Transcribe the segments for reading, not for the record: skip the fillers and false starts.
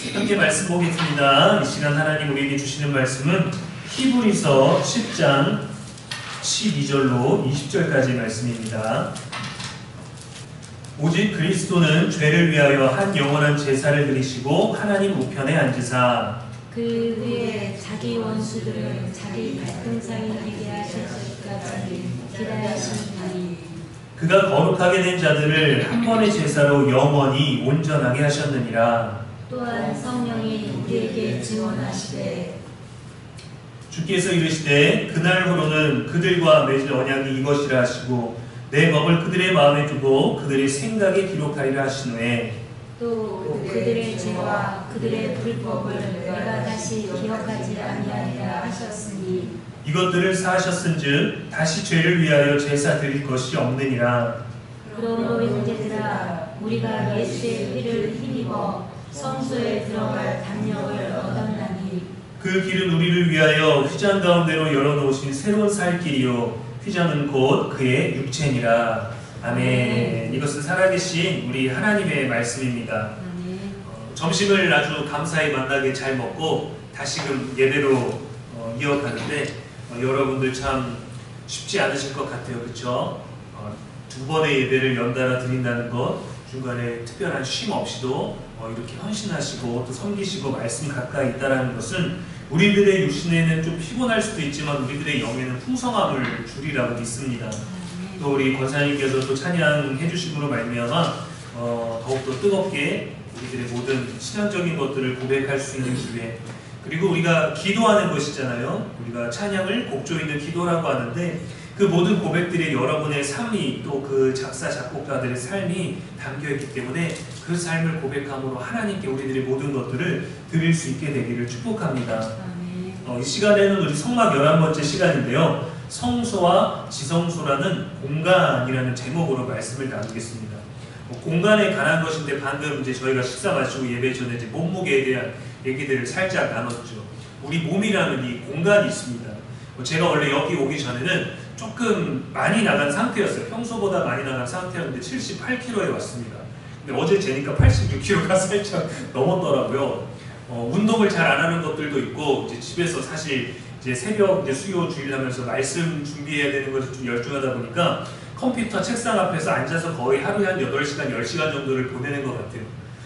함께 말씀 보겠습니다. 이 시간 하나님 우리에게 주시는 말씀은 히브리서 10장 12절로 20절까지의 말씀입니다. 오직 그리스도는 죄를 위하여 한 영원한 제사를 드리시고 하나님 우편에 앉으사 그 위에 자기 원수들을 자기 발등상에 되게 하셨을까지 기다리시니 그가 거룩하게 된 자들을 한 번의 제사로 영원히 온전하게 하셨느니라. 또한 성령이 우리에게 증언하시되 주께서 이르시되 그날후로는 그들과 맺을 언약이 이것이라 하시고 내 법을 그들의 마음에 두고 그들의 생각에 기록하리라 하시노에 또 그들의 죄와 그들의 불법을 내가 다시 기억하지 아니하리라 하셨으니 이것들을 사하셨은즉 다시 죄를 위하여 제사 드릴 것이 없느니라. 그러므로 형제들아 우리가 예수의 피를 힘입어 성소에 들어갈 담력을 얻었나니 그 길은 우리를 위하여 휘장 가운데로 열어놓으신 새로운 살 길이요 휘장은 곧 그의 육체니라. 아멘. 이것은 살아계신 우리 하나님의 말씀입니다. 점심을 아주 감사히 만나게 잘 먹고 다시금 예배로 이어가는데 여러분들 참 쉽지 않으실 것 같아요. 그렇죠? 두 번의 예배를 연달아 드린다는 것, 중간에 특별한 쉼 없이도 이렇게 헌신하시고 또 섬기시고 말씀 가까이 있다는 것은 우리들의 육신에는 좀 피곤할 수도 있지만 우리들의 영에는 풍성함을 주리라고 믿습니다. 또 우리 권사님께서 또 찬양해 주심으로 말미암아 더욱더 뜨겁게 우리들의 모든 신앙적인 것들을 고백할 수 있는 기회, 그리고 우리가 기도하는 것이잖아요. 우리가 찬양을 곡조 있는 기도라고 하는데 그 모든 고백들이 여러분의 삶이 또 그 작사 작곡가들의 삶이 담겨있기 때문에 그 삶을 고백함으로 하나님께 우리들의 모든 것들을 드릴 수 있게 되기를 축복합니다. 이 시간에는 우리 성막 11번째 시간인데요, 성소와 지성소라는 공간이라는 제목으로 말씀을 나누겠습니다. 공간에 관한 것인데 방금 이제 저희가 식사 마치고 예배 전에 이제 몸무게에 대한 얘기들을 살짝 나눴죠. 우리 몸이라는 이 공간이 있습니다. 제가 원래 여기 오기 전에는 조금 많이 나간 상태였어요. 평소보다 많이 나간 상태였는데 78kg에 왔습니다. 근데 어제 재니까 86kg가 살짝 넘었더라고요. 운동을 잘 안 하는 것들도 있고 이제 집에서 사실 이제 새벽 이제 수요 주일 하면서 말씀 준비해야 되는 것에 좀 열중하다 보니까 컴퓨터 책상 앞에서 앉아서 거의 하루에 한 8시간, 10시간 정도를 보내는 것 같아요.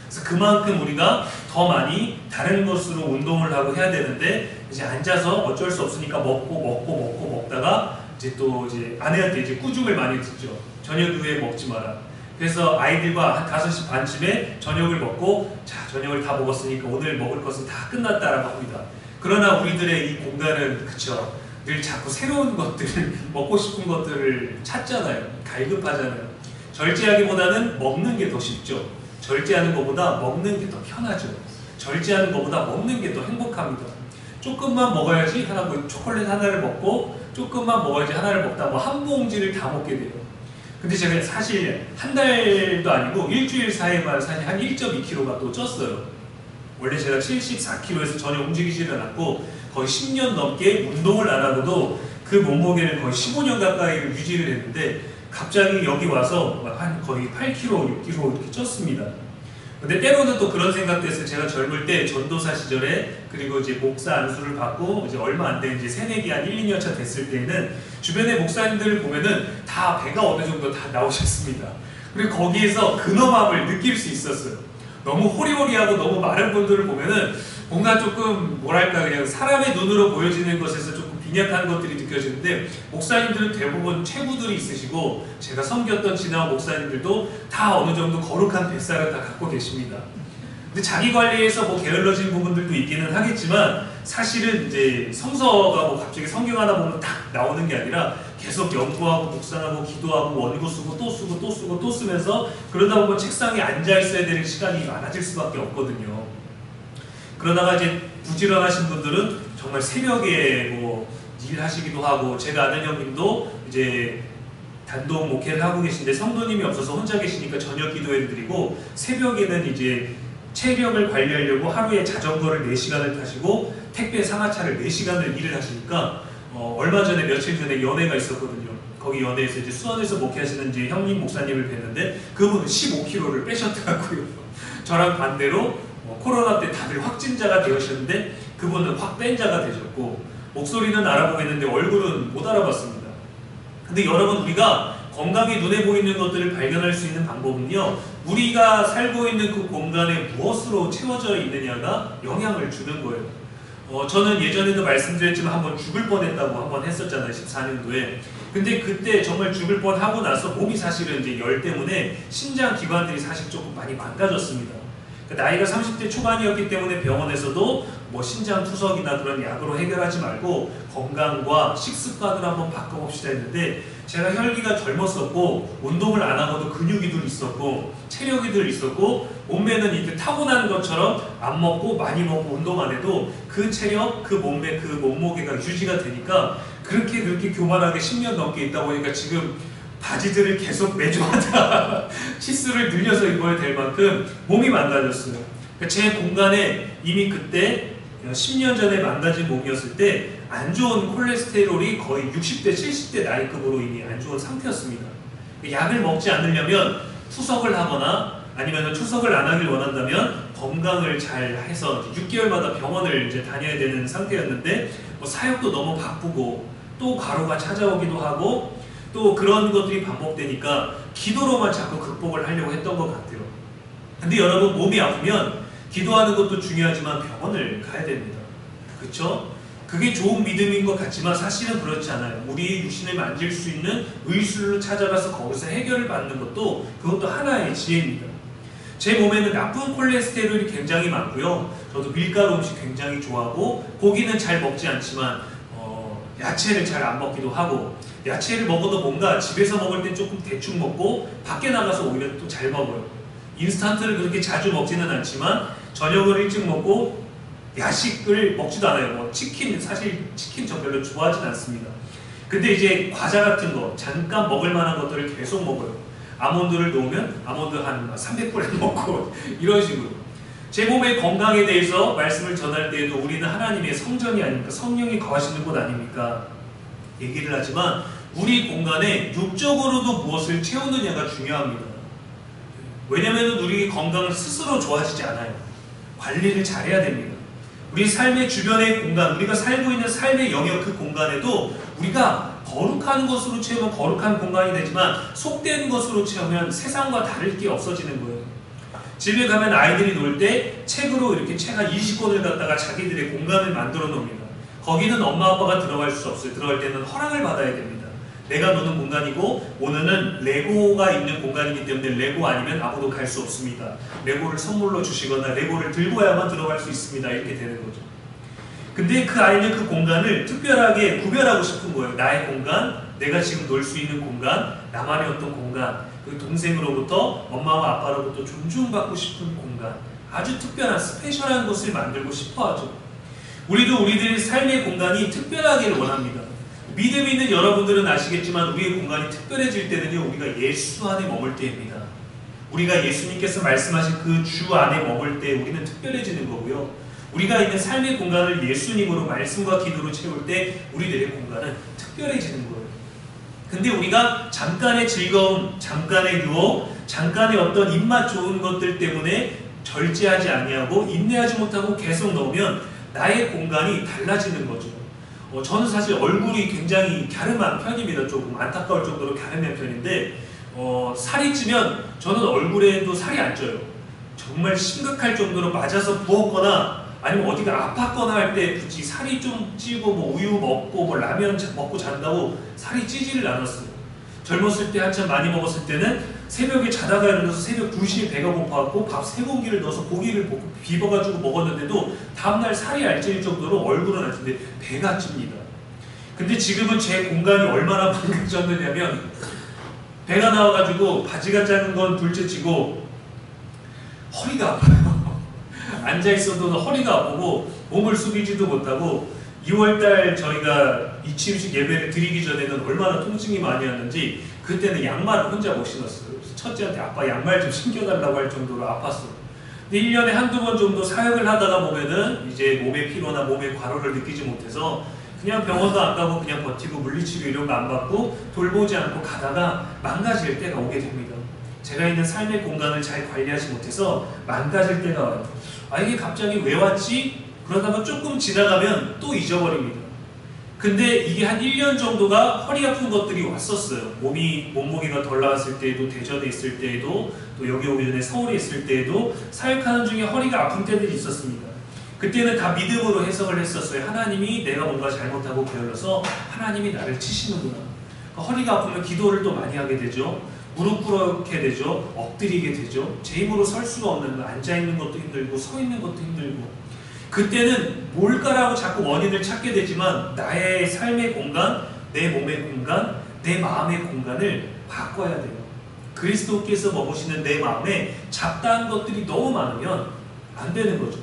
그래서 그만큼 우리가 더 많이 다른 것으로 운동을 하고 해야 되는데 이제 앉아서 어쩔 수 없으니까 먹다가 이제 또 이제 아내한테 이제 꾸중을 많이 듣죠. 저녁 후에 먹지 마라. 그래서 아이들과 한 5시 반쯤에 저녁을 먹고 자, 저녁을 다 먹었으니까 오늘 먹을 것은 다 끝났다라고 합니다. 그러나 우리들의 이 공간은 그쵸, 늘 자꾸 새로운 것들을 먹고 싶은 것들을 찾잖아요. 갈급하잖아요. 절제하기보다는 먹는 게 더 쉽죠. 절제하는 것보다 먹는 게 더 편하죠. 절제하는 것보다 먹는 게 더 행복합니다. 조금만 먹어야지 하나, 초콜릿 하나를 먹고 조금만 먹어야지 하나를 먹다 뭐 한 봉지를 다 먹게 돼요. 근데 제가 사실 한 달도 아니고 일주일 사이에만 사실 한 1.2kg가 또 쪘어요. 원래 제가 74kg에서 전혀 움직이지를 않았고 거의 10년 넘게 운동을 안 하고도 그 몸무게를 거의 15년 가까이를 유지를 했는데 갑자기 여기 와서 한 거의 8kg, 6kg 이렇게 쪘습니다. 근데 때로는 또 그런 생각도 했어요. 제가 젊을 때 전도사 시절에 그리고 이제 목사 안수를 받고 이제 얼마 안 된 이제 새내기 한 1, 2년 차 됐을 때는 주변의 목사님들을 보면은 다 배가 어느 정도 다 나오셨습니다. 그리고 거기에서 근엄함을 느낄 수 있었어요. 너무 호리호리하고 너무 마른 분들을 보면은 뭔가 조금 뭐랄까 그냥 사람의 눈으로 보여지는 것에서 조금 빈약한 것들이 느껴지는데 목사님들은 대부분 체구들이 있으시고 제가 섬겼던 지나온 목사님들도 다 어느 정도 거룩한 뱃살을 다 갖고 계십니다. 근데 자기 관리에서 뭐 게을러진 부분들도 있기는 하겠지만 사실은 이제 성서가 뭐 갑자기 성경 하나 보면 딱 나오는 게 아니라 계속 연구하고 묵상하고 기도하고 원고 쓰고 또 쓰고 또 쓰고 또 쓰면서 그러다 보면 책상에 앉아 있어야 되는 시간이 많아질 수밖에 없거든요. 그러다가 이제 부지런하신 분들은 정말 새벽에 뭐 일하시기도 하고, 제가 아는 형님도 이제 단독 목회를 하고 계신데 성도님이 없어서 혼자 계시니까 저녁 기도회 드리고 새벽에는 이제 체력을 관리하려고 하루에 자전거를 4시간을 타시고 택배 상하차를 4시간을 일을 하시니까 얼마 전에 며칠 전에 연회가 있었거든요. 거기 연회에서 이제 수원에서 목회하시는 이제 형님 목사님을 뵀는데 그분은 15kg를 빼셨더라고요. 저랑 반대로 코로나 때 다들 확진자가 되셨는데 그분은 확pen자가 되셨고 목소리는 알아보겠는데 얼굴은 못 알아봤습니다. 근데 여러분, 우리가 건강이 눈에 보이는 것들을 발견할 수 있는 방법은요, 우리가 살고 있는 그 공간에 무엇으로 채워져 있느냐가 영향을 주는 거예요. 저는 예전에도 말씀드렸지만 한번 죽을 뻔했다고 한번 했었잖아요, 14년도에. 근데 그때 정말 죽을 뻔하고 나서 몸이 사실은 이제 열 때문에 신장 기관들이 사실 조금 많이 망가졌습니다. 나이가 30대 초반이었기 때문에 병원에서도 뭐 신장 투석이나 그런 약으로 해결하지 말고 건강과 식습관을 한번 바꿔봅시다 했는데, 제가 혈기가 젊었었고 운동을 안 하고도 근육이 늘 있었고 체력이 늘 있었고 몸매는 이렇게 타고난 것처럼 안 먹고 많이 먹고 운동 안 해도 그 체력, 그 몸매, 그 몸무게가 유지가 되니까 그렇게 교만하게 10년 넘게 있다 보니까 지금 바지들을 계속 매주마다 치수를 늘려서 입어야 될 만큼 몸이 망가졌어요. 그러니까 제 공간에 이미 그때 10년 전에 망가진 몸이었을 때 안 좋은 콜레스테롤이 거의 60대, 70대 나이급으로 이미 안 좋은 상태였습니다. 약을 먹지 않으려면 투석을 하거나 아니면 투석을 안 하길 원한다면 건강을 잘 해서 6개월마다 병원을 이제 다녀야 되는 상태였는데, 뭐 사역도 너무 바쁘고 또 과로가 찾아오기도 하고 또 그런 것들이 반복되니까 기도로만 자꾸 극복을 하려고 했던 것 같아요. 근데 여러분, 몸이 아프면 기도하는 것도 중요하지만 병원을 가야 됩니다. 그렇죠? 그게 좋은 믿음인 것 같지만 사실은 그렇지 않아요. 우리 육신을 만질 수 있는 의술로 찾아가서 거기서 해결을 받는 것도 그것도 하나의 지혜입니다. 제 몸에는 나쁜 콜레스테롤이 굉장히 많고요. 저도 밀가루 음식 굉장히 좋아하고 고기는 잘 먹지 않지만 야채를 잘 안 먹기도 하고, 야채를 먹어도 뭔가 집에서 먹을 땐 조금 대충 먹고 밖에 나가서 오히려 또 잘 먹어요. 인스턴트를 그렇게 자주 먹지는 않지만 저녁을 일찍 먹고 야식을 먹지도 않아요. 뭐 치킨, 사실 치킨 저 별로 좋아하진 않습니다. 근데 이제 과자 같은 거 잠깐 먹을 만한 것들을 계속 먹어요. 아몬드를 놓으면 아몬드 한 300g 먹고 이런 식으로. 제 몸의 건강에 대해서 말씀을 전할 때에도 우리는 하나님의 성전이 아닙니까? 성령이 거하시는 곳 아닙니까? 얘기를 하지만 우리 공간에 육적으로도 무엇을 채우느냐가 중요합니다. 왜냐하면 우리 건강은 스스로 좋아지지 않아요. 관리를 잘해야 됩니다. 우리 삶의 주변의 공간, 우리가 살고 있는 삶의 영역, 그 공간에도 우리가 거룩한 것으로 채우면 거룩한 공간이 되지만 속된 것으로 채우면 세상과 다를 게 없어지는 거예요. 집에 가면 아이들이 놀 때 책으로 이렇게 책 한 20권을 갖다가 자기들의 공간을 만들어 놓습니다. 거기는 엄마 아빠가 들어갈 수 없어요. 들어갈 때는 허락을 받아야 됩니다. 내가 노는 공간이고 오늘은 레고가 있는 공간이기 때문에 레고 아니면 아무도 갈 수 없습니다. 레고를 선물로 주시거나 레고를 들고 와야만 들어갈 수 있습니다. 이렇게 되는 거죠. 근데 그 아이는 그 공간을 특별하게 구별하고 싶은 거예요. 나의 공간, 내가 지금 놀 수 있는 공간, 나만의 어떤 공간, 그 동생으로부터, 엄마와 아빠로부터 존중받고 싶은 공간, 아주 특별한 스페셜한 곳을 만들고 싶어 하죠. 우리도 우리들의 삶의 공간이 특별하기를 원합니다. 믿음 있는 여러분들은 아시겠지만 우리의 공간이 특별해질 때는요, 우리가 예수 안에 머물 때입니다. 우리가 예수님께서 말씀하신 그 주 안에 머물 때 우리는 특별해지는 거고요. 우리가 있는 삶의 공간을 예수님으로 말씀과 기도로 채울 때 우리들의 공간은 특별해지는 거예요. 근데 우리가 잠깐의 즐거움, 잠깐의 유혹, 잠깐의 어떤 입맛 좋은 것들 때문에 절제하지 아니하고 인내하지 못하고 계속 넣으면 나의 공간이 달라지는 거죠. 저는 사실 얼굴이 굉장히 갸름한 편입니다. 조금 안타까울 정도로 갸름한 편인데 살이 찌면 저는 얼굴에도 살이 안 쪄요. 정말 심각할 정도로 맞아서 부었거나 아니면 어디가 아팠거나 할 때 굳이 살이 좀 찌고 뭐 우유 먹고 뭐 라면 먹고 잔다고 살이 찌지를 않았어요. 젊었을 때 한참 많이 먹었을 때는 새벽에 자다가 일어나서 새벽 2시에 배가 고파갖고 밥 3공기를 넣어서 고기를 비벼가지고 먹었는데도 다음날 살이 안 찔 정도로 얼굴은 안 찌는데 배가 찝니다. 근데 지금은 제 공간이 얼마나 망가졌느냐면 배가 나와가지고 바지가 작은 건 둘째치고 허리가 아파요. 앉아있어도 허리가 아프고 몸을 숙이지도 못하고 2월달 저희가 이치음식 예배를 드리기 전에는 얼마나 통증이 많이 왔는지 그때는 양말을 혼자 못 신었어요. 그래서 첫째한테 아빠 양말 좀 신겨달라고 할 정도로 아팠어요. 근데 1년에 한두 번 정도 사역을 하다가 보면은 이제 몸의 피로나 몸의 과로를 느끼지 못해서 그냥 병원도 안 가고 그냥 버티고 물리치료 이런 거 안 받고 돌보지 않고 가다가 망가질 때가 오게 됩니다. 제가 있는 삶의 공간을 잘 관리하지 못해서 망가질 때가 와요. 아, 이게 갑자기 왜 왔지? 그러다가 조금 지나가면 또 잊어버립니다. 근데 이게 한 1년 정도가 허리 아픈 것들이 왔었어요. 몸무게가 덜 나왔을 때에도, 대전에 있을 때에도, 또 여기 오기 전에 서울에 있을 때에도 사역하는 중에 허리가 아픈 때들이 있었습니다. 그때는 다 믿음으로 해석을 했었어요. 하나님이 내가 뭔가 잘못하고 게을러서 하나님이 나를 치시는구나. 허리가 아프면 기도를 또 많이 하게 되죠. 무릎 꿇게 되죠. 엎드리게 되죠. 제 힘으로 설 수가 없는 거, 앉아있는 것도 힘들고 서 있는 것도 힘들고, 그때는 뭘까라고 자꾸 원인을 찾게 되지만 나의 삶의 공간, 내 몸의 공간, 내 마음의 공간을 바꿔야 돼요. 그리스도께서 머무시는 내 마음에 잡다한 것들이 너무 많으면 안 되는 거죠.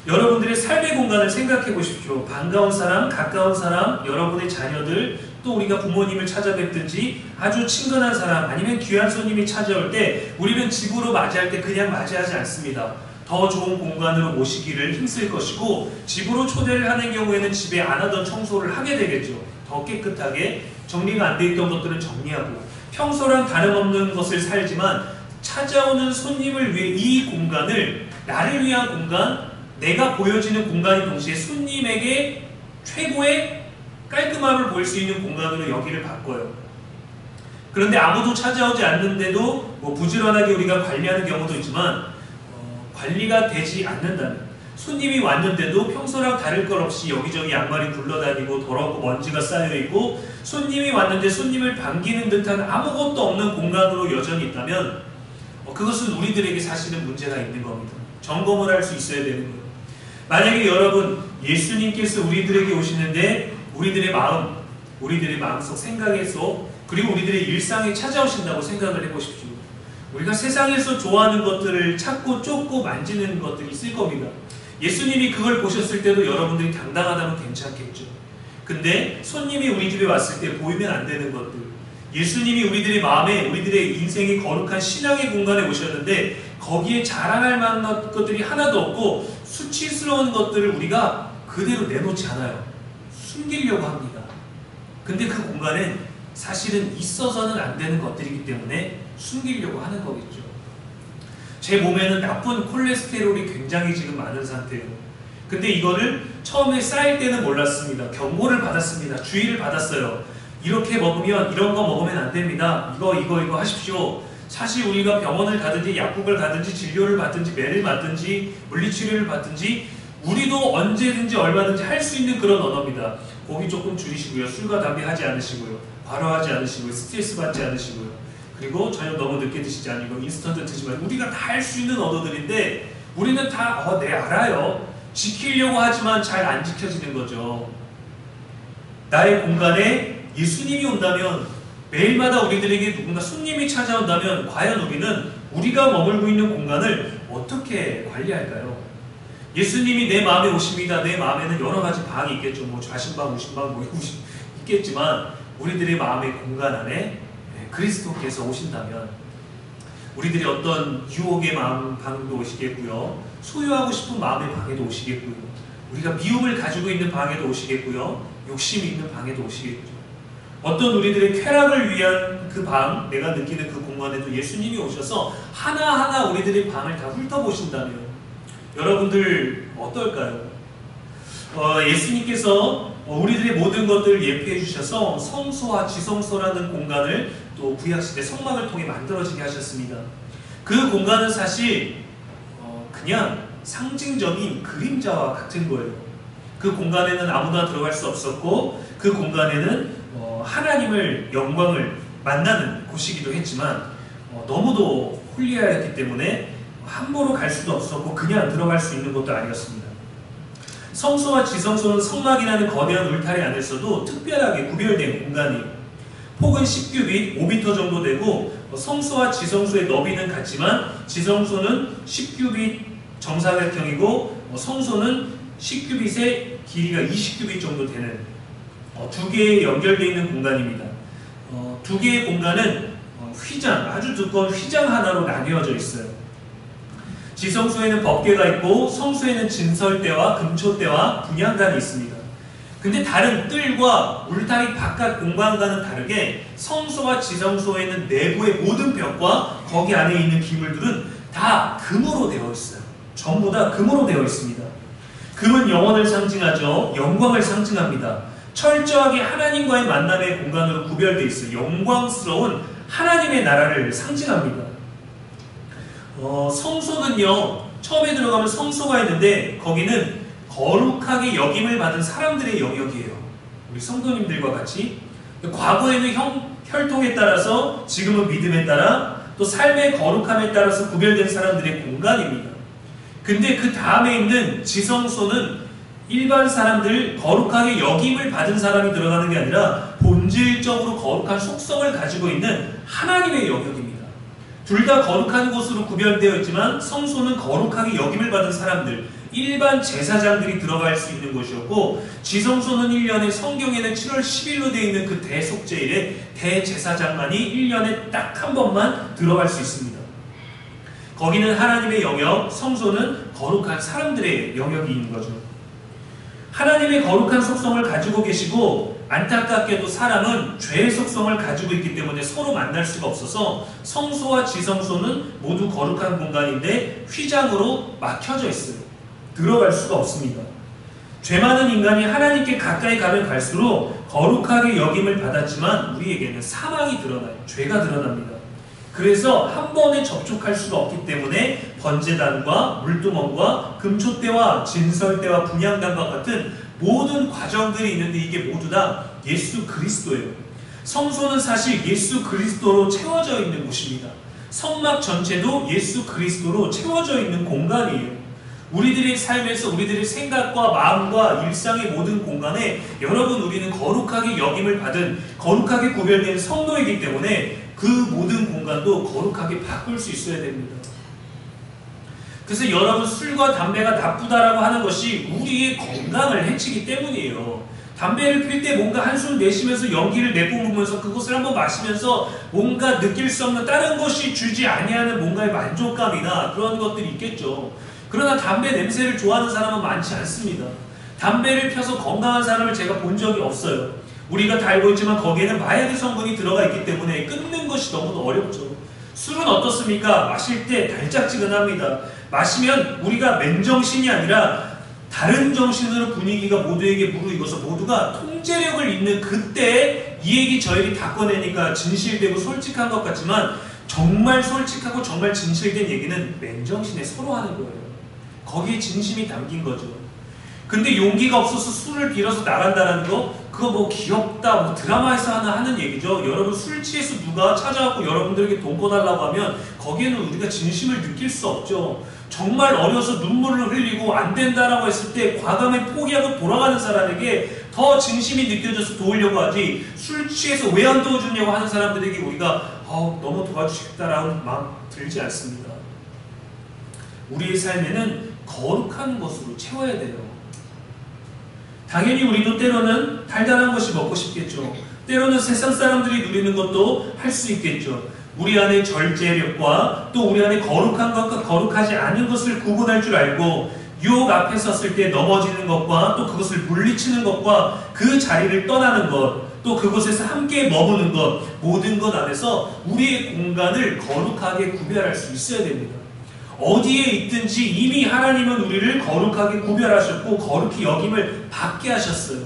여러분들의 삶의 공간을 생각해 보십시오. 반가운 사람, 가까운 사람, 여러분의 자녀들, 또 우리가 부모님을 찾아뵙든지 아주 친근한 사람, 아니면 귀한 손님이 찾아올 때 우리는 집으로 맞이할 때 그냥 맞이하지 않습니다. 더 좋은 공간으로 모시기를 힘쓸 것이고, 집으로 초대를 하는 경우에는 집에 안 하던 청소를 하게 되겠죠. 더 깨끗하게 정리가 안 돼 있던 것들은 정리하고, 평소랑 다름없는 것을 살지만 찾아오는 손님을 위해 이 공간을, 나를 위한 공간, 내가 보여지는 공간인 동시에 손님에게 최고의 깔끔함을 보일 수 있는 공간으로 여기를 바꿔요. 그런데 아무도 찾아오지 않는데도 부지런하게 우리가 관리하는 경우도 있지만, 관리가 되지 않는다면, 손님이 왔는데도 평소랑 다를 것 없이 여기저기 양말이 굴러다니고 더럽고 먼지가 쌓여있고, 손님이 왔는데 손님을 반기는 듯한 아무것도 없는 공간으로 여전히 있다면 그것은 우리들에게 사실은 문제가 있는 겁니다. 점검을 할 수 있어야 되는 거예요. 만약에 여러분, 예수님께서 우리들에게 오시는데 우리들의 마음, 우리들의 마음속 생각에서, 그리고 우리들의 일상에 찾아오신다고 생각을 해보십시오. 우리가 세상에서 좋아하는 것들을 찾고 쫓고 만지는 것들이 있을 겁니다. 예수님이 그걸 보셨을 때도 여러분들이 당당하다면 괜찮겠죠. 근데 손님이 우리 집에 왔을 때 보이면 안 되는 것들, 예수님이 우리들의 마음에, 우리들의 인생의 거룩한 신앙의 공간에 오셨는데 거기에 자랑할 만한 것들이 하나도 없고 수치스러운 것들을 우리가 그대로 내놓지 않아요. 숨기려고 합니다. 근데 그 공간엔 사실은 있어서는 안 되는 것들이기 때문에 숨기려고 하는 거겠죠. 제 몸에는 나쁜 콜레스테롤이 굉장히 지금 많은 상태예요. 근데 이거를 처음에 쌓일 때는 몰랐습니다. 경고를 받았습니다. 주의를 받았어요. 이렇게 먹으면, 이런 거 먹으면 안 됩니다. 이거 하십시오. 사실 우리가 병원을 가든지 약국을 가든지 진료를 받든지 매를 맞든지 물리치료를 받든지 우리도 언제든지 얼마든지 할 수 있는 그런 언어입니다. 고기 조금 줄이시고요. 술과 담배 하지 않으시고요. 과로하지 않으시고요. 스트레스 받지 않으시고요. 그리고 저녁 너무 늦게 드시지 않고 인스턴트 드지 말고, 우리가 다 할 수 있는 언어들인데 우리는 다 네 알아요. 지키려고 하지만 잘 안 지켜지는 거죠. 나의 공간에 예수님이 온다면, 매일마다 우리들에게 누군가 손님이 찾아온다면 과연 우리는 우리가 머물고 있는 공간을 어떻게 관리할까요? 예수님이 내 마음에 오십니다. 내 마음에는 여러 가지 방이 있겠죠. 좌심방, 우심방 있겠지만 우리들의 마음의 공간 안에 그리스도께서 오신다면 우리들이 어떤 유혹의 마음 방도 오시겠고요. 소유하고 싶은 마음의 방에도 오시겠고요. 우리가 미움을 가지고 있는 방에도 오시겠고요. 욕심이 있는 방에도 오시겠죠. 어떤 우리들의 쾌락을 위한 그 방, 내가 느끼는 그 공간에도 예수님이 오셔서 하나하나 우리들의 방을 다 훑어보신다면 여러분들 어떨까요? 예수님께서 우리들의 모든 것들을 예표해 주셔서 성소와 지성소라는 공간을 또 구약시대 성막을 통해 만들어지게 하셨습니다. 그 공간은 사실 그냥 상징적인 그림자와 같은 거예요. 그 공간에는 아무나 들어갈 수 없었고, 그 공간에는 하나님을, 영광을 만나는 곳이기도 했지만 너무도 홀리하였기 때문에 함부로 갈 수도 없었고 그냥 들어갈 수 있는 것도 아니었습니다. 성소와 지성소는 성막이라는 거대한 울타리 안에서도 특별하게 구별된 공간이에요. 폭은 10규빗, 5m 정도 되고 성소와 지성소의 너비는 같지만 지성소는 10규빗 정사각형이고 성소는 10규빗의 길이가 20규빗 정도 되는 두 개의 연결되어 있는 공간입니다. 두 개의 공간은 휘장, 아주 두꺼운 휘장 하나로 나뉘어져 있어요. 지성소에는 법궤가 있고 성소에는 진설대와 금초대와 분향단이 있습니다. 근데 다른 뜰과 울타리 바깥 공간과는 다르게 성소와 지성소에 있는 내부의 모든 벽과 거기 안에 있는 기물들은 다 금으로 되어 있어요. 전부 다 금으로 되어 있습니다. 금은 영원을 상징하죠. 영광을 상징합니다. 철저하게 하나님과의 만남의 공간으로 구별되어 있어요. 영광스러운 하나님의 나라를 상징합니다. 성소는요, 처음에 들어가면 성소가 있는데 거기는 거룩하게 여김을 받은 사람들의 영역이에요. 우리 성도님들과 같이 과거에는 혈통에 따라서, 지금은 믿음에 따라, 또 삶의 거룩함에 따라서 구별된 사람들의 공간입니다. 근데 그 다음에 있는 지성소는 일반 사람들, 거룩하게 여김을 받은 사람이 들어가는 게 아니라 본질적으로 거룩한 속성을 가지고 있는 하나님의 영역입니다. 둘 다 거룩한 곳으로 구별되어 있지만 성소는 거룩하게 여김을 받은 사람들, 일반 제사장들이 들어갈 수 있는 곳이었고, 지성소는 1년에, 성경에는 7월 10일로 되어 있는 그 대속제일에 대제사장만이 1년에 딱 한 번만 들어갈 수 있습니다. 거기는 하나님의 영역, 성소는 거룩한 사람들의 영역이 있는 거죠. 하나님의 거룩한 속성을 가지고 계시고, 안타깝게도 사람은 죄의 속성을 가지고 있기 때문에 서로 만날 수가 없어서 성소와 지성소는 모두 거룩한 공간인데 휘장으로 막혀져 있어요. 들어갈 수가 없습니다. 죄 많은 인간이 하나님께 가까이 가면 갈수록 거룩하게 여김을 받았지만 우리에게는 사망이 드러나요. 죄가 드러납니다. 그래서 한 번에 접촉할 수가 없기 때문에 번제단과 물두멍과 금초대와 진설대와 분향단과 같은 모든 과정들이 있는데 이게 모두 다 예수 그리스도예요. 성소는 사실 예수 그리스도로 채워져 있는 곳입니다. 성막 전체도 예수 그리스도로 채워져 있는 공간이에요. 우리들의 삶에서 우리들의 생각과 마음과 일상의 모든 공간에 여러분, 우리는 거룩하게 여김을 받은, 거룩하게 구별된 성도이기 때문에 그 모든 공간도 거룩하게 바꿀 수 있어야 됩니다. 그래서 여러분, 술과 담배가 나쁘다라고 하는 것이 우리의 건강을 해치기 때문이에요. 담배를 필 때 뭔가 한숨 내쉬면서 연기를 내뿜으면서 그것을 한번 마시면서 뭔가 느낄 수 없는 다른 것이 주지 아니하는 뭔가의 만족감이나 그런 것들이 있겠죠. 그러나 담배 냄새를 좋아하는 사람은 많지 않습니다. 담배를 펴서 건강한 사람을 제가 본 적이 없어요. 우리가 다 알고 있지만 거기에는 마약의 성분이 들어가 있기 때문에 끊는 것이 너무도 어렵죠. 술은 어떻습니까? 마실 때 달짝지근합니다. 마시면 우리가 맨정신이 아니라 다른 정신으로 분위기가 모두에게 무르익어서 모두가 통제력을 잃는 그때 이 얘기 저 얘기 다 꺼내니까 진실되고 솔직한 것 같지만 정말 솔직하고 정말 진실된 얘기는 맨정신에 서로 하는 거예요. 거기에 진심이 담긴 거죠. 근데 용기가 없어서 술을 빌어서 나간다는 거, 그거 뭐 귀엽다, 뭐 드라마에서 하는 얘기죠. 여러분, 술 취해서 누가 찾아와서 여러분들에게 돈 꺼달라고 하면 거기에는 우리가 진심을 느낄 수 없죠. 정말 어려서 눈물을 흘리고 안 된다라고 했을 때 과감히 포기하고 돌아가는 사람에게 더 진심이 느껴져서 도우려고 하지, 술 취해서 왜 안 도와주냐고 하는 사람들에게 우리가 너무 도와주시겠다라는 마음 들지 않습니다. 우리의 삶에는 거룩한 것으로 채워야 돼요. 당연히 우리도 때로는 달달한 것이 먹고 싶겠죠. 때로는 세상 사람들이 누리는 것도 할 수 있겠죠. 우리 안에 절제력과 또 우리 안에 거룩한 것과 거룩하지 않은 것을 구분할 줄 알고 유혹 앞에 섰을 때 넘어지는 것과 또 그것을 물리치는 것과 그 자리를 떠나는 것, 또 그곳에서 함께 머무는 것, 모든 것 안에서 우리의 공간을 거룩하게 구별할 수 있어야 됩니다. 어디에 있든지 이미 하나님은 우리를 거룩하게 구별하셨고 거룩히 여김을 받게 하셨어요.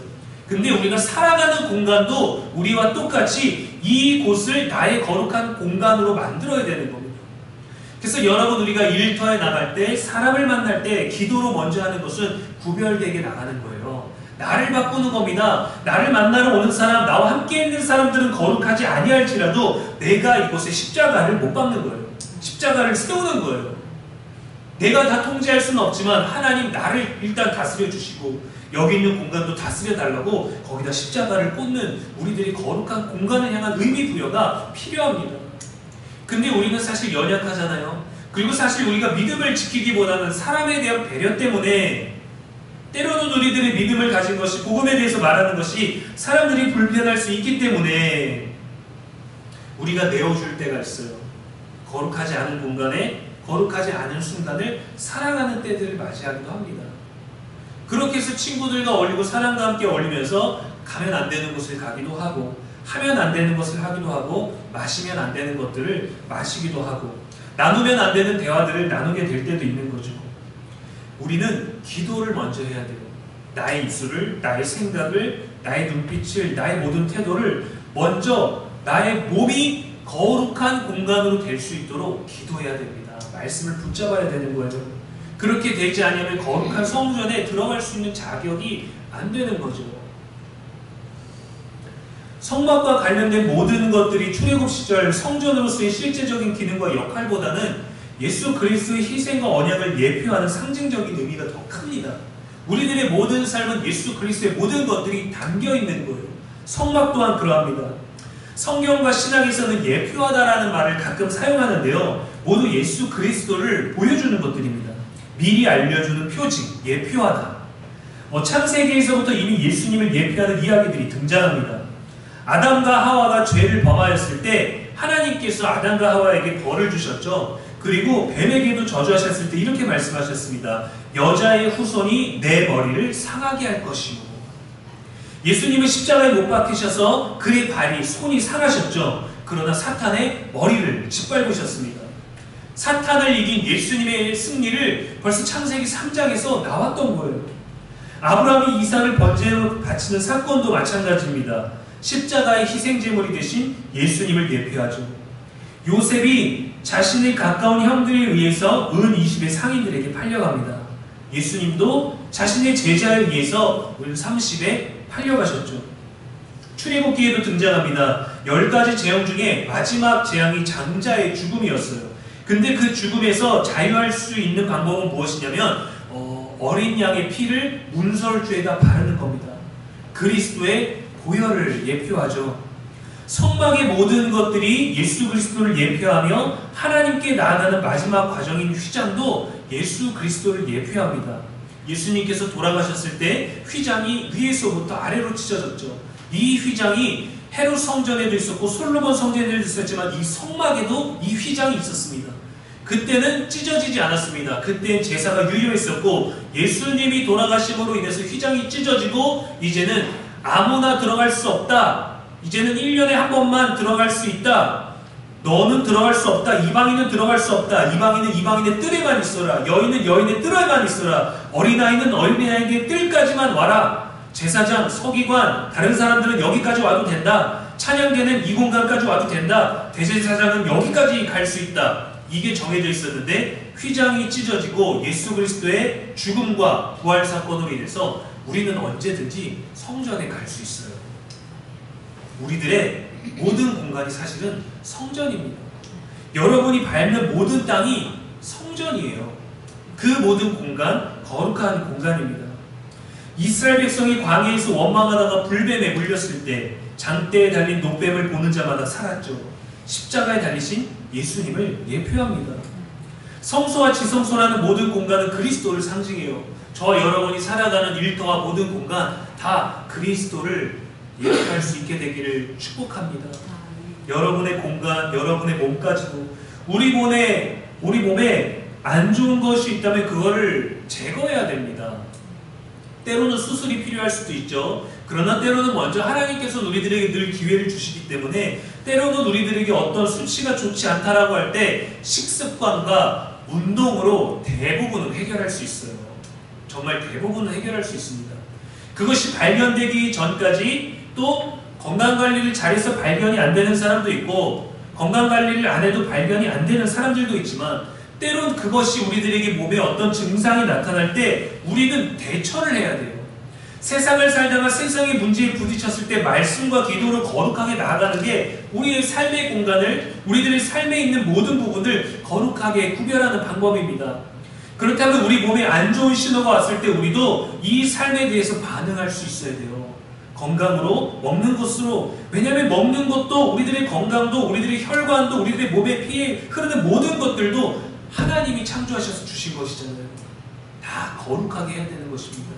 근데 우리가 살아가는 공간도 우리와 똑같이 이곳을 나의 거룩한 공간으로 만들어야 되는 겁니다. 그래서 여러분, 우리가 일터에 나갈 때, 사람을 만날 때 기도로 먼저 하는 것은 구별되게 나가는 거예요. 나를 바꾸는 겁니다. 나를 만나러 오는 사람, 나와 함께 있는 사람들은 거룩하지 아니할지라도 내가 이곳에 십자가를 못 박는 거예요. 십자가를 세우는 거예요. 내가 다 통제할 수는 없지만 하나님 나를 일단 다스려 주시고 여기 있는 공간도 다스려 달라고 거기다 십자가를 꽂는 우리들이 거룩한 공간을 향한 의미 부여가 필요합니다. 근데 우리는 사실 연약하잖아요. 그리고 사실 우리가 믿음을 지키기보다는 사람에 대한 배려 때문에 때로는 우리들의 믿음을 가진 것이, 복음에 대해서 말하는 것이 사람들이 불편할 수 있기 때문에 우리가 내어줄 때가 있어요. 거룩하지 않은 공간에, 거룩하지 않은 순간을 살아가는 때들을 맞이하기도 합니다. 그렇게 해서 친구들과 어울리고 사람과 함께 어울리면서 가면 안 되는 곳을 가기도 하고, 하면 안 되는 것을 하기도 하고, 마시면 안 되는 것들을 마시기도 하고, 나누면 안 되는 대화들을 나누게 될 때도 있는 거죠. 우리는 기도를 먼저 해야 돼요. 나의 입술을, 나의 생각을, 나의 눈빛을, 나의 모든 태도를 먼저 나의 몸이 거룩한 공간으로 될 수 있도록 기도해야 됩니다. 말씀을 붙잡아야 되는 거예요. 그렇게 되지 않으면 거룩한 성전에 들어갈 수 있는 자격이 안 되는 거죠. 성막과 관련된 모든 것들이 출애굽 시절 성전으로서의 실제적인 기능과 역할보다는 예수 그리스도의 희생과 언약을 예표하는 상징적인 의미가 더 큽니다. 우리들의 모든 삶은 예수 그리스도의 모든 것들이 담겨 있는 거예요. 성막 또한 그러합니다. 성경과 신학에서는 예표하다라는 말을 가끔 사용하는데요, 모두 예수 그리스도를 보여주는 것들입니다. 미리 알려주는 표징, 예표하다. 창세기에서부터 이미 예수님을 예표하는 이야기들이 등장합니다. 아담과 하와가 죄를 범하였을 때 하나님께서 아담과 하와에게 벌을 주셨죠. 그리고 뱀에게도 저주하셨을 때 이렇게 말씀하셨습니다. 여자의 후손이 내 머리를 상하게 할 것이요. 예수님은 십자가에 못 박히셔서 그의 발이, 손이 상하셨죠. 그러나 사탄의 머리를 짓밟으셨습니다. 사탄을 이긴 예수님의 승리를 벌써 창세기 3장에서 나왔던 거예요. 아브라함이 이삭을 번제로 바치는 사건도 마찬가지입니다. 십자가의 희생제물이 되신 예수님을 예표하죠. 요셉이 자신의 가까운 형들에 의해서 은 20의 상인들에게 팔려갑니다. 예수님도 자신의 제자에 의해서 은 30에 팔려가셨죠. 출애굽기에도 등장합니다. 10가지 재앙 중에 마지막 재앙이 장자의 죽음이었어요. 근데 그 죽음에서 자유할 수 있는 방법은 무엇이냐면 어린 양의 피를 문설주에다 바르는 겁니다. 그리스도의 보혈을 예표하죠. 성막의 모든 것들이 예수 그리스도를 예표하며 하나님께 나아가는 마지막 과정인 휘장도 예수 그리스도를 예표합니다. 예수님께서 돌아가셨을 때 휘장이 위에서부터 아래로 찢어졌죠. 이 휘장이 헤롯 성전에도 있었고 솔로몬 성전에도 있었지만 이 성막에도 이 휘장이 있었습니다. 그때는 찢어지지 않았습니다. 그때는 제사가 유효했었고 예수님이 돌아가심으로 인해서 휘장이 찢어지고 이제는 아무나 들어갈 수 없다. 이제는 1년에 한 번만 들어갈 수 있다. 너는 들어갈 수 없다. 이방인은 들어갈 수 없다. 이방인은 이방인의 뜰에만 있어라. 여인은 여인의 뜰에만 있어라. 어린아이는 어린아이의 뜰까지만 와라. 제사장, 서기관, 다른 사람들은 여기까지 와도 된다. 찬양대는 이 공간까지 와도 된다. 대제사장은 여기까지 갈 수 있다. 이게 정해져 있었는데 휘장이 찢어지고 예수 그리스도의 죽음과 부활 사건으로 인해서 우리는 언제든지 성전에 갈 수 있어요. 우리들의 모든 공간이 사실은 성전입니다. 여러분이 밟는 모든 땅이 성전이에요. 그 모든 공간, 거룩한 공간입니다. 이스라엘 백성이 광야에서 원망하다가 불뱀에 물렸을 때 장대에 달린 노뱀을 보는 자마다 살았죠. 십자가에 달리신 예수님을 예표합니다. 성소와 지성소라는 모든 공간은 그리스도를 상징해요. 저와 여러분이 살아가는 일터와 모든 공간 다 그리스도를 예표할 수 있게 되기를 축복합니다. 여러분의 공간, 여러분의 몸까지도 우리 몸에 안 좋은 것이 있다면 그거를 제거해야 됩니다. 때로는 수술이 필요할 수도 있죠. 그러나 때로는 먼저 하나님께서 우리들에게 늘 기회를 주시기 때문에 때로는 우리들에게 어떤 수치가 좋지 않다라고 할 때 식습관과 운동으로 대부분은 해결할 수 있어요. 정말 대부분은 해결할 수 있습니다. 그것이 발견되기 전까지 또 건강관리를 잘해서 발견이 안 되는 사람도 있고 건강관리를 안 해도 발견이 안 되는 사람들도 있지만 때론 그것이 우리들에게 몸에 어떤 증상이 나타날 때 우리는 대처를 해야 돼요. 세상을 살다가 세상의 문제에 부딪혔을 때 말씀과 기도로 거룩하게 나아가는 게 우리의 삶의 공간을, 우리들의 삶에 있는 모든 부분을 거룩하게 구별하는 방법입니다. 그렇다면 우리 몸에 안 좋은 신호가 왔을 때 우리도 이 삶에 대해서 반응할 수 있어야 돼요. 건강으로, 먹는 것으로. 왜냐하면 먹는 것도 우리들의 건강도, 우리들의 혈관도, 우리들의 몸에 피해 흐르는 모든 것들도 하나님이 창조하셔서 주신 것이잖아요. 다 거룩하게 해야 되는 것입니다.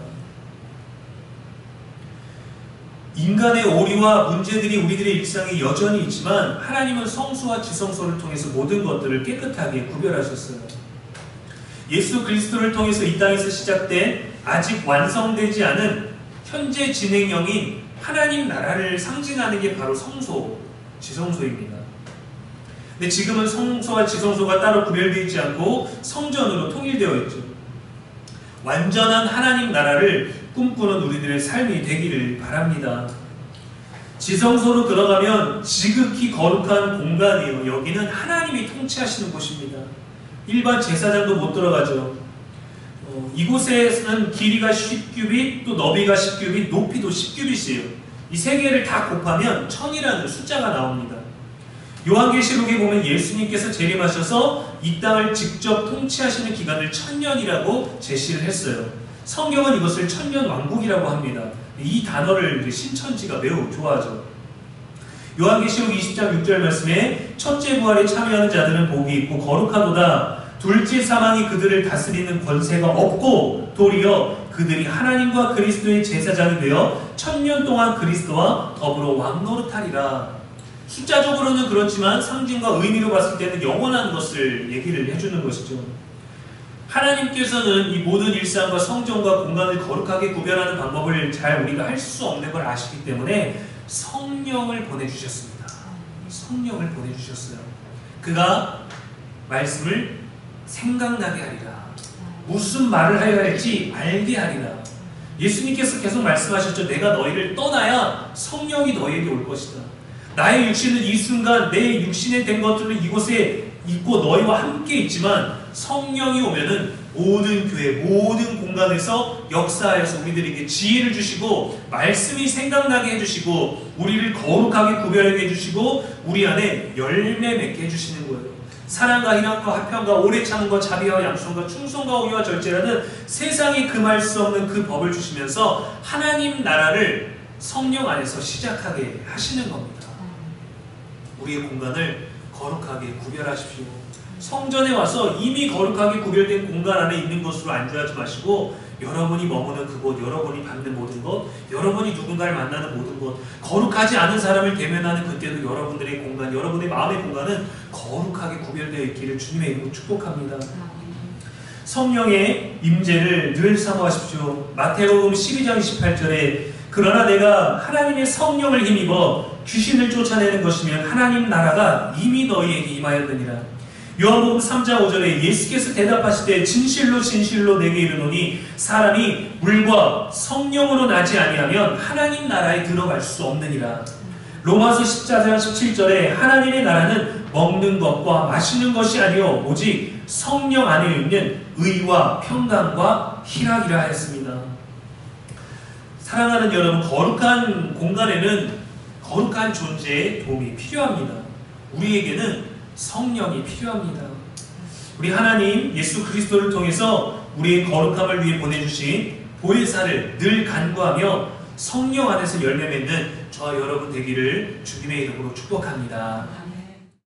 인간의 오류와 문제들이 우리들의 일상에 여전히 있지만 하나님은 성소와 지성소를 통해서 모든 것들을 깨끗하게 구별하셨어요. 예수 그리스도를 통해서 이 땅에서 시작된 아직 완성되지 않은 현재 진행형인 하나님 나라를 상징하는 게 바로 성소, 지성소입니다. 근데 지금은 성소와 지성소가 따로 구별되어 있지 않고 성전으로 통일되어 있죠. 완전한 하나님 나라를 꿈꾸는 우리들의 삶이 되기를 바랍니다. 지성소로 들어가면 지극히 거룩한 공간이에요. 여기는 하나님이 통치하시는 곳입니다. 일반 제사장도 못 들어가죠. 이곳에는 길이가 10규빗, 또 너비가 10규빗, 높이도 10규빗이에요. 이 세 개를 다 곱하면 1000이라는 숫자가 나옵니다. 요한계시록에 보면 예수님께서 재림하셔서 이 땅을 직접 통치하시는 기간을 1000년이라고 제시를 했어요. 성경은 이것을 천년 왕국이라고 합니다. 이 단어를 신천지가 매우 좋아하죠. 요한계시록 20장 6절 말씀에 첫째 부활에 참여하는 자들은 복이 있고 거룩하도다. 둘째 사망이 그들을 다스리는 권세가 없고 도리어 그들이 하나님과 그리스도의 제사장이 되어 1000년 동안 그리스도와 더불어 왕노릇하리라. 숫자적으로는 그렇지만 상징과 의미로 봤을 때는 영원한 것을 얘기를 해주는 것이죠. 하나님께서는 이 모든 일상과 성전과 공간을 거룩하게 구별하는 방법을 잘 우리가 할 수 없는 걸 아시기 때문에 성령을 보내주셨습니다. 성령을 보내주셨어요. 그가 말씀을 생각나게 하리라. 무슨 말을 하여야 할지 알게 하리라. 예수님께서 계속 말씀하셨죠. 내가 너희를 떠나야 성령이 너희에게 올 것이다. 나의 육신은 이 순간 내 육신에 된 것들은 이곳에 있고 너희와 함께 있지만 성령이 오면은 모든 교회, 모든 공간에서 역사하여서 우리들에게 지혜를 주시고 말씀이 생각나게 해주시고 우리를 거룩하게 구별하게 해주시고 우리 안에 열매 맺게 해주시는 거예요. 사랑과 희락과 화평과 오래 참음과 자비와 양손과 충성과 오유와 절제라는 세상이 금할 수 없는 그 법을 주시면서 하나님 나라를 성령 안에서 시작하게 하시는 겁니다. 우리의 공간을 거룩하게 구별하십시오. 성전에 와서 이미 거룩하게 구별된 공간 안에 있는 것으로 안주하지 마시고 여러분이 머무는 그곳, 여러분이 받는 모든 것, 여러분이 누군가를 만나는 모든 것, 거룩하지 않은 사람을 대면하는 그때도 여러분들의 공간, 여러분의 마음의 공간은 거룩하게 구별되어 있기를 주님의 이름으로 축복합니다. 성령의 임재를 늘 사모하십시오. 마태복음 12장 28절에 그러나 내가 하나님의 성령을 힘입어 귀신을 쫓아내는 것이면 하나님 나라가 이미 너희에게 임하였느니라. 요한복음 3장 5절에 예수께서 대답하시되 진실로 진실로 내게 이르노니 사람이 물과 성령으로 나지 아니하면 하나님 나라에 들어갈 수 없느니라. 로마서 14장 17절에 하나님의 나라는 먹는 것과 마시는 것이 아니요 오직 성령 안에 있는 의와 평강과 희락이라 하였습니다. 사랑하는 여러분, 거룩한 공간에는 거룩한 존재의 도움이 필요합니다. 우리에게는 성령이 필요합니다. 우리 하나님 예수 그리스도를 통해서 우리의 거룩함을 위해 보내주신 보혜사를 늘 간구하며 성령 안에서 열매 맺는 저와 여러분 되기를 주님의 이름으로 축복합니다.